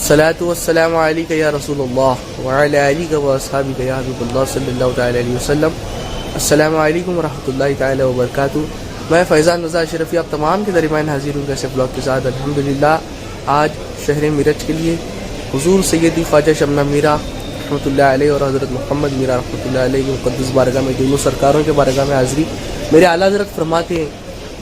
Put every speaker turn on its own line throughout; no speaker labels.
الصلاۃ والسلام علیک یا رسول اللہ وعلی آلک و اصحابک یا حبیب اللہ صلی اللہ تعالی علیہ وسلم۔ السلام علیکم ورحمۃ اللہ تعالی وبرکاتہ۔ میں فیضان رضا اشرفی آپ تمام کے درمیان حاضر ہوں کیسے بلاگ کے ساتھ الحمدللہ۔ آج شہر میرٹھ کے لیے حضور سیدی خواجہ شمنا میرا رحمۃ اللہ علیہ اور حضرت محمد میرا رحمۃ اللہ علیہ کی مقدس بارگاہ میں دونوں سرکاروں کے بارگاہ میں حاضری۔ میرے اعلیٰ حضرت فرماتے ہیں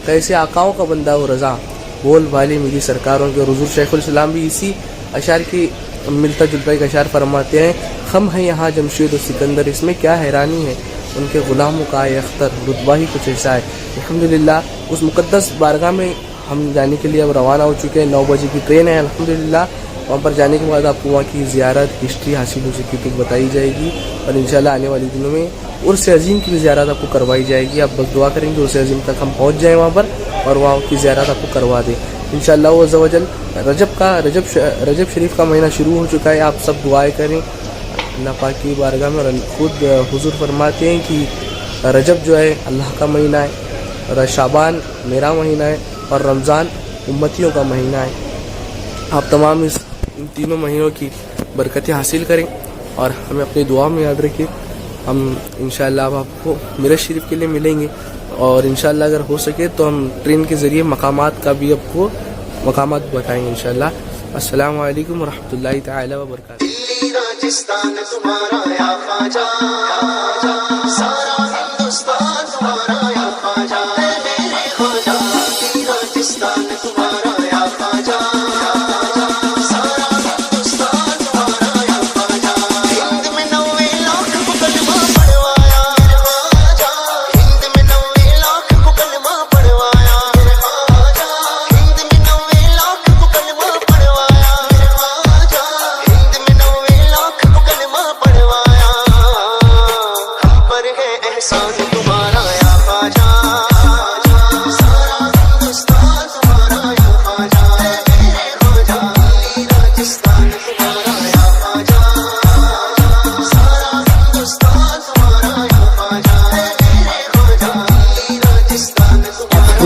کیسے آقاؤں کا بندہ و رضا بول والے میری سرکاروں کے، اور حضور شیخ الاسلام بھی اسی اشعار کی ملتا جلتا ایک اشعار فرماتے ہیں، خم ہے یہاں جمشید و سکندر، اس میں کیا حیرانی ہے ان کے غلاموں کا اختر، رتبہ ہی کچھ ایسا ہے۔ الحمدللہ اس مقدس بارگاہ میں ہم جانے کے لیے اب روانہ ہو چکے ہیں، 9 بجے کی ٹرین ہے الحمدللہ۔ وہاں پر جانے کے بعد آپ کو وہاں کی زیارت ہسٹری حاصل ہو سکی تو بتائی جائے گی، اور انشاءاللہ آنے والے دنوں میں عرس عظیم کی بھی زیارت آپ کو کروائی جائے گی۔ آپ بس دعا کریں گے عرس عظیم تک ہم پہنچ جائیں وہاں پر اور وہاں کی زیارت آپ کو کروا دیں انشاءاللہ عز و جل۔ رجب شریف کا مہینہ شروع ہو چکا ہے، آپ سب دعائیں کریں اللہ پاک کی بارگاہ میں۔ اور خود حضور فرماتے ہیں کہ رجب جو ہے اللہ کا مہینہ ہے، اور شعبان میرا مہینہ ہے، اور رمضان امتیوں کا مہینہ ہے۔ آپ تمام ان تینوں مہینوں کی برکتیں حاصل کریں اور ہمیں اپنی دعا میں یاد رکھیں۔ ہم انشاءاللہ اب آپ کو میرٹھ شریف کے لیے ملیں گے، اور انشاءاللہ اگر ہو سکے تو ہم ٹرین کے ذریعے مقامات کا بھی آپ کو مقامات بتائیں گے انشاءاللہ۔ السلام علیکم ورحمۃ اللہ تعالی وبرکاتہ۔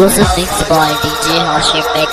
Exclusive mix by DJ Harshif X.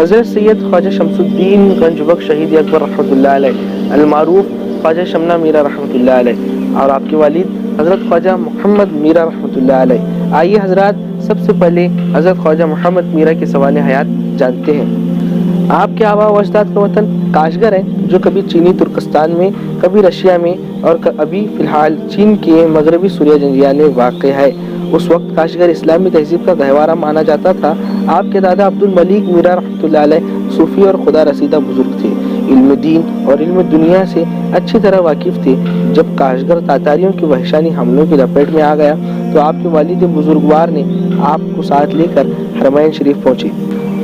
حضرت سید خواجہ شمس الدین گنج بخش شہید اکبر رحمۃ اللہ علیہ المعروف خواجہ شمنا میرا رحمۃ اللہ علیہ، اور آپ کے والد حضرت خواجہ محمد میرا رحمۃ اللہ علیہ۔ آئیے حضرات سب سے پہلے حضرت خواجہ محمد میرا کے سوانح حیات جانتے ہیں۔ آپ کے آباء و اجداد کا وطن کاشغر ہے، جو کبھی چینی ترکستان میں، کبھی رشیا میں، اور ابھی فی الحال چین کے مغربی سوریہ جنگیان میں واقع ہے۔ اس وقت کاشغر اسلامی تہذیب کا گہوارہ مانا جاتا تھا۔ آپ کے دادا عبد الملک میرا رحمۃ اللہ علیہ صوفی اور خدا رسیدہ بزرگ تھے، علم دین اور علم دنیا سے اچھی طرح واقف تھے۔ جب کاشغر تاتاریوں کی وحشانی حملوں کی لپیٹ میں آ گیا تو آپ کے والد بزرگوار نے آپ کو ساتھ لے کر حرمین شریف پہنچے۔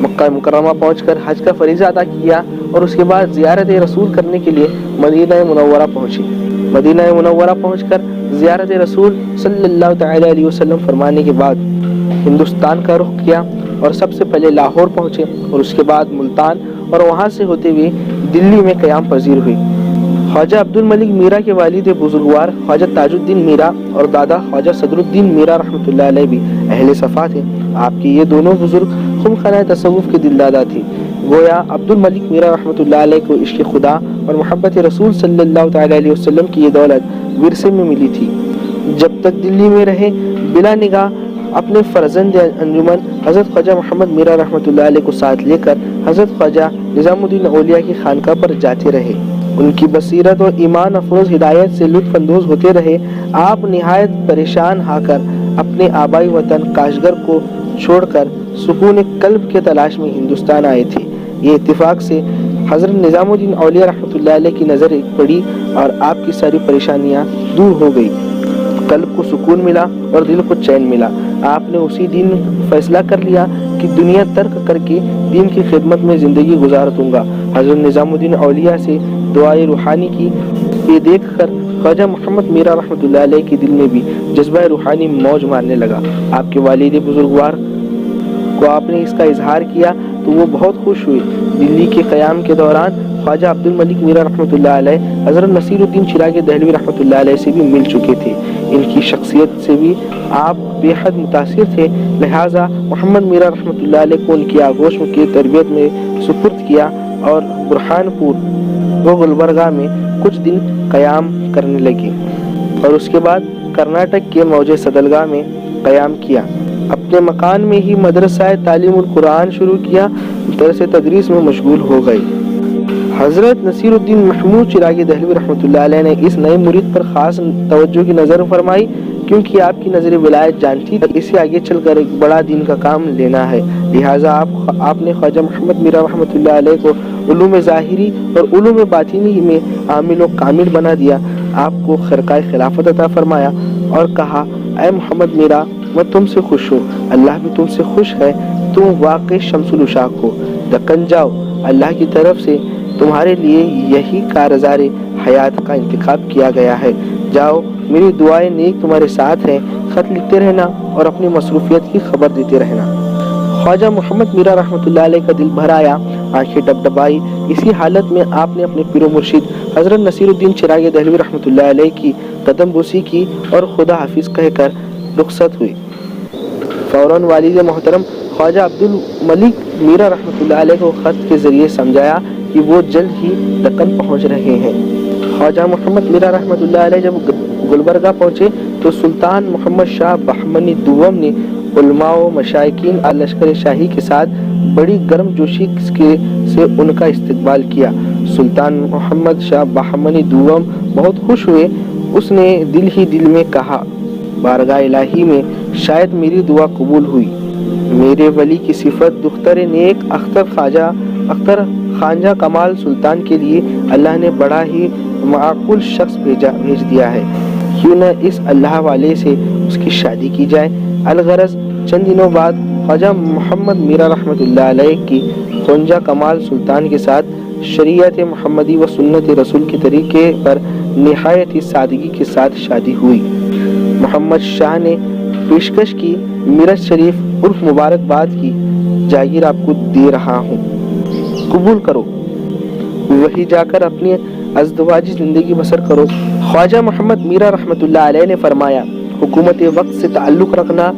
مکہ مکرمہ پہنچ کر حج کا فریضہ ادا کیا، اور اس کے بعد زیارت رسول کرنے کے لیے مدینہ منورہ پہنچے۔ مدینہ منورہ پہنچ کر زیارت رسول صلی اللہ تعالی علیہ وسلم فرمانے کے بعد ہندوستان کا رخ کیا، اور سب سے پہلے لاہور پہنچے، اور اس کے بعد ملتان، اور وہاں سے ہوتے ہوئے دلی میں قیام پذیر ہوئے۔ خواجہ عبد الملک میرا کے والد بزرگوار خواجہ تاج الدین میرا اور دادا خواجہ صدر الدین میرا رحمۃ اللہ علیہ بھی اہل صفا تھے۔ آپ کے یہ دونوں بزرگ خمخانہ تصوف کے دلدادہ تھے۔ گویا عبد الملک میرا رحمۃ اللہ علیہ کو عشق خدا اور محبت رسول صلی اللہ تعالی علیہ وسلم کی یہ دولت ورثے میں ملی تھی۔ جب تک دلی میں رہے بلا نگاہ اپنے فرزند انجمن حضرت خواجہ محمد میرا رحمۃ اللہ علیہ کو ساتھ لے کر حضرت خواجہ نظام الدین اولیاء کی خانقاہ پر جاتے رہے۔
ان کی بصیرت اور ایمان افروز ہدایت سے لطف اندوز ہوتے رہے۔ آپ نہایت پریشان ہو کر اپنے آبائی وطن کاشغر کو چھوڑ کر سکون قلب کے تلاش میں ہندوستان آئے تھے۔ یہ اتفاق سے حضرت نظام الدین اولیاء رحمۃ اللہ علیہ کی نظر پڑی اور آپ کی ساری پریشانیاں دور ہو گئی، قلب کو سکون ملا اور دل کو چین ملا۔ آپ نے اسی دن فیصلہ کر لیا کہ دنیا ترک کر کے دین کی خدمت میں زندگی گزار دوں گا۔ حضرت نظام الدین اولیاء سے دعائے روحانی کی۔ یہ دیکھ کر خواجہ محمد میرا رحمۃ اللہ علیہ کے دل میں بھی جذبہ روحانی موج مارنے لگا۔ آپ کے والد بزرگوار کو آپ نے اس کا اظہار کیا تو وہ بہت خوش ہوئے۔ دلی کے قیام کے دوران خواجہ عبد الملک میرا رحمۃ اللہ علیہ حضرت نصیر الدین چراغ دہلوی رحمۃ اللہ علیہ سے بھی مل چکے تھے۔ ان کی شخصیت سے بھی آپ بے حد متاثر تھے، لہٰذا محمد میرا رحمۃ اللہ علیہ کو ان کی آغوش کی تربیت میں سپرد کیا اور برہان پور و گلبرگہ میں کچھ دن قیام کرنے لگے اور اس کے بعد کرناٹک کے موجے صدلگا میں قیام کیا۔ اپنے مکان میں ہی مدرسہ تعلیم القرآن شروع کیا، درس تدریس میں مشغول ہو گئے۔ حضرت نصیر الدین محمود چراغ دہلوی رحمۃ اللہ علیہ نے اس نئے مرید پر خاص توجہ کی نظر فرمائی، کیونکہ آپ کی نظر ولایت جانتی تھی اسے آگے چل کر ایک بڑا دین کا کام لینا ہے، لہٰذا آپ نے خواجہ محمد میرا رحمۃ اللہ علیہ کو علوم ظاہری اور علوم باطنی میں عامل و کامل بنا دیا۔ آپ کو خرقہ خلافت عطا فرمایا اور کہا، اے محمد میرا، میں تم سے خوش ہوں، اللہ بھی تم سے خوش ہے، تم واقعی شمس الاشاق ہو۔ دکن جاؤ، اللہ کی طرف سے تمہارے لیے یہی کارزار حیات کا انتخاب کیا گیا ہے، جاؤ، میری دعائیں نیک تمہارے ساتھ ہیں، خط لکھتے رہنا اور اپنی مصروفیت کی خبر دیتے رہنا۔ خواجہ محمد میرا رحمۃ اللہ علیہ کا دل بھر آیا، آنکھیں ڈبڈبائی۔ اسی حالت میں آپ نے اپنے پیر و مرشد حضرت نصیر الدین چراغ دہلوی رحمۃ اللہ علیہ کی قدم بوسی کی اور خدا حافظ کہہ کر رخصت ہوئی۔ فوراً والد محترم خواجہ عبد الملک میرا رحمۃ اللہ علیہ کو خط کے ذریعے سمجھایا کہ وہ جلد ہی دکن پہنچ رہے ہیں۔ خواجہ محمد میرا رحمۃ اللہ علیہ جب گلبرگہ پہنچے تو سلطان محمد شاہ بہمنی دوم نے علماء و مشائقین لشکر شاہی کے ساتھ بڑی گرم جوشی سے ان کا استقبال کیا۔ سلطان محمد شاہ بہمنی دوم بہت خوش ہوئے۔ اس نے دل ہی دل میں کہا، بارگاہ الہی میں شاید میری دعا قبول ہوئی۔ میرے ولی کی صفت دختر نیک اختر خواجہ کمال سلطان کے لیے اللہ نے بڑا ہی معقول شخص بھیج دیا ہے، کیوں نہ اس اللہ والے سے اس کی شادی کی جائے۔ الغرض چند دنوں بعد خواجہ محمد میرا رحمۃ اللہ علیہ کی خواجہ کمال سلطان کے ساتھ شریعت محمدی و سنت رسول کے طریقے پر نہایت ہی سادگی کے ساتھ شادی ہوئی۔ محمد شاہ نے پیشکش کی، میرج شریف عرف مبارکباد کی جاگیر آپ کو دے رہا ہوں، قبول کرو، وہی جا کر اپنی ازدواجی زندگی بسر کرو۔ خواجہ محمد میرا رحمۃ اللہ علیہ نے فرمایا، حکومت وقت سے تعلق رکھنا،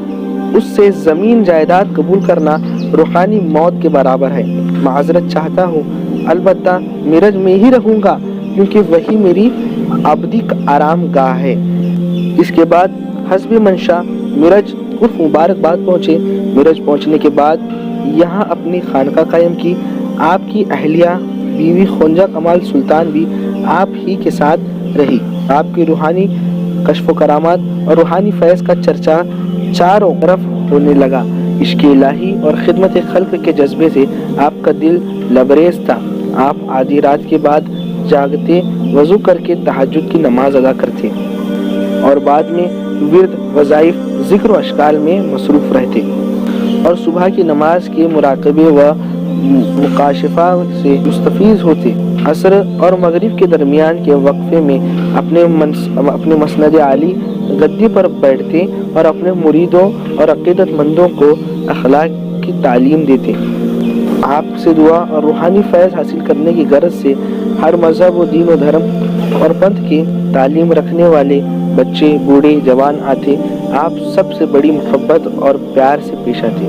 اس سے زمین جائیداد قبول کرنا روحانی موت کے برابر ہے۔ معذرت چاہتا ہوں، البتہ میرج میں ہی رہوں گا، کیونکہ وہی میری ابدی آرام گاہ ہے۔ اس کے بعد حسب منشا میرج عرف مبارکباد پہنچے۔ میرج پہنچنے کے بعد یہاں اپنی خانقاہ قائم کی۔ آپ کی اہلیہ بیوی خواجہ کمال سلطان بھی آپ ہی کے ساتھ رہی۔ آپ کی روحانی کشف و کرامات اور روحانی فیض کا چرچا چاروں طرف ہونے لگا۔ عشق الہی اور خدمت خلق کے جذبے سے آپ کا دل لبریز تھا۔ آپ آدھی رات کے بعد جاگتے، وضو کر کے تہجد کی نماز ادا کرتے اور بعد میں ورد، وظائف، ذکر و اشکال میں مصروف رہتے اور صبح کی نماز کے مراقبے و مکاشفہ سے مستفیض ہوتے۔ عصر اور مغرب کے درمیان کے وقفے میں اپنے مسند عالی گدی پر بیٹھتے اور اپنے مریدوں اور عقیدت مندوں کو اخلاق کی تعلیم دیتے۔ آپ سے دعا اور روحانی فیض حاصل کرنے کی غرض سے ہر مذہب و دین و دھرم اور پنتھ کی تعلیم رکھنے والے بچے، بوڑھے، جوان آتے۔ آپ سب سے بڑی محبت اور پیار سے پیش آتے،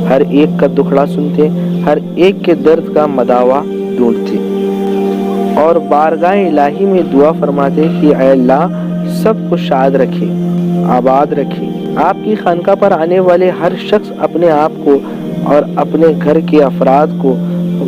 ہر ایک کا دکھڑا سنتے، ہر ایک کے درد کا مداوا ڈھونڈتے اور بارگاہ الہی میں دعا فرماتے کہ اے اللہ سب کو شاد رکھے، آباد رکھے۔ آپ کی خانقاہ پر آنے والے ہر شخص اپنے آپ کو اور اپنے گھر کے افراد کو